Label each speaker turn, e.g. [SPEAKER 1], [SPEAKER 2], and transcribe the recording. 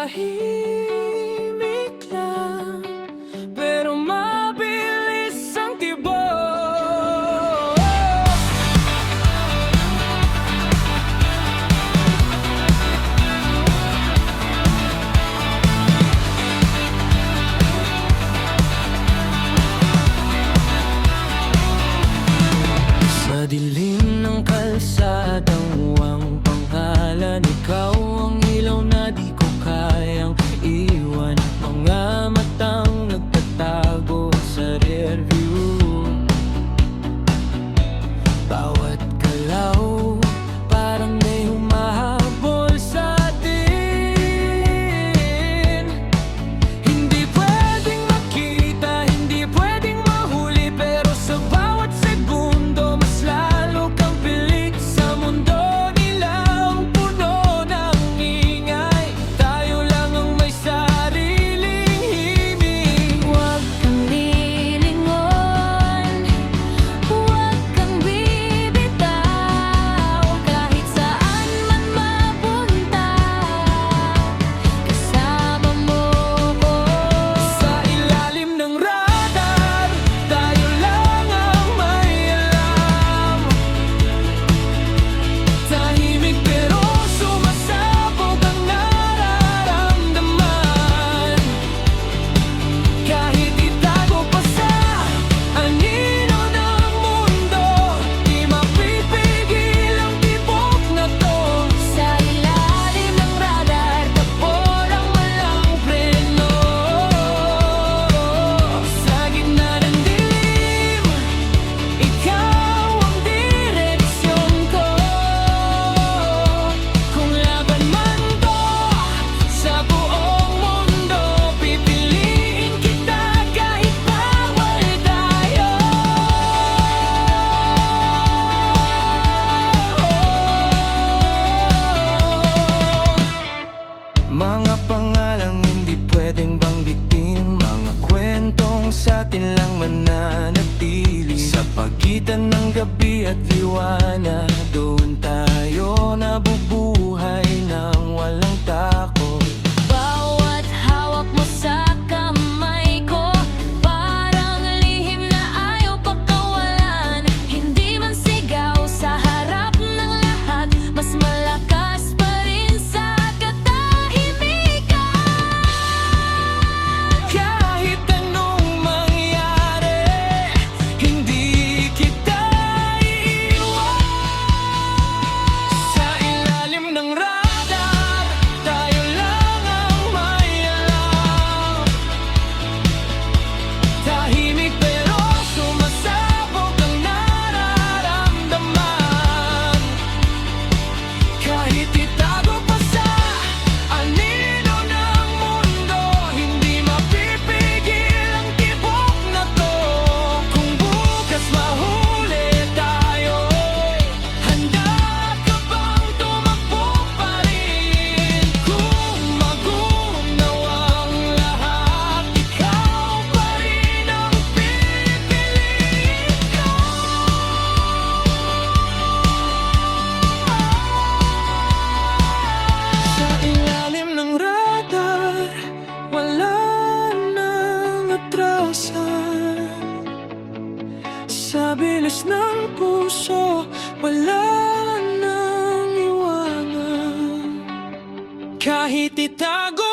[SPEAKER 1] tahimik lang, pero mabilis ang tibok. Sa dilim ng kalsadang huwang pangalan, ikaw ang ilaw na di ko kayang iwan. Mga matang nagtatago sa rearview, bawat galaw parang may humahabol sa atin. Hindi pwedeng makita, hindi pwedeng mahuli, pero sa bawat segundo mas lalo kang pilit sa mundo. Nilang puno ng ingay, tayo lang ang may sariling himig.
[SPEAKER 2] Huwag kang lilingon, huwag kang bibitaw, kahit saan man mapunta, kasama mo ko.
[SPEAKER 1] Sa ilalim ng radar, tayo lang ang may alam. Tahimik pero sumasabog ang nararamdaman. Kahit itago pa sa anino ng mundo, di mapipigil ang tibok na to.
[SPEAKER 2] Sa ilalim ng radar, takbo lang walang preno.
[SPEAKER 1] Sa gitna ng dilim, ikaw ang direksyon ko. Kung laban man to sa buong mundo, pipiliin kita kahit bawal tayo. Mga pangalang hindi pwedeng banggitin, mga kwentong sa atin lang mananatili. Sa pagitan ng gabi at liwanag, doon tayo nabubuhay ng walang takot.
[SPEAKER 2] Bawat hawak mo sa kamay ko, parang lihim na ayaw pagkawalan. Hindi man sigaw sa harap ng lahat, mas malakas pa rin sa katahimikan.
[SPEAKER 1] Kahit anong mangyari, hindi kita iiwan. Sa ilalim ng radar, tayo lang ang may alam. Tahimik pero sumasabog ang nararamdaman. Kahit itago pa sa anino ng mundo, hindi mapipigil ang tibok na to. Kung bukas mahuli tayo, handa ka bang tumakbo pa rin? Kung magunaw ang lahat, ikaw pa rin ang pipiliin ko. Sa ilalim ng radar, wala nang atrasan. Sa bilis ng puso, wala nang iwanan. Kahit itago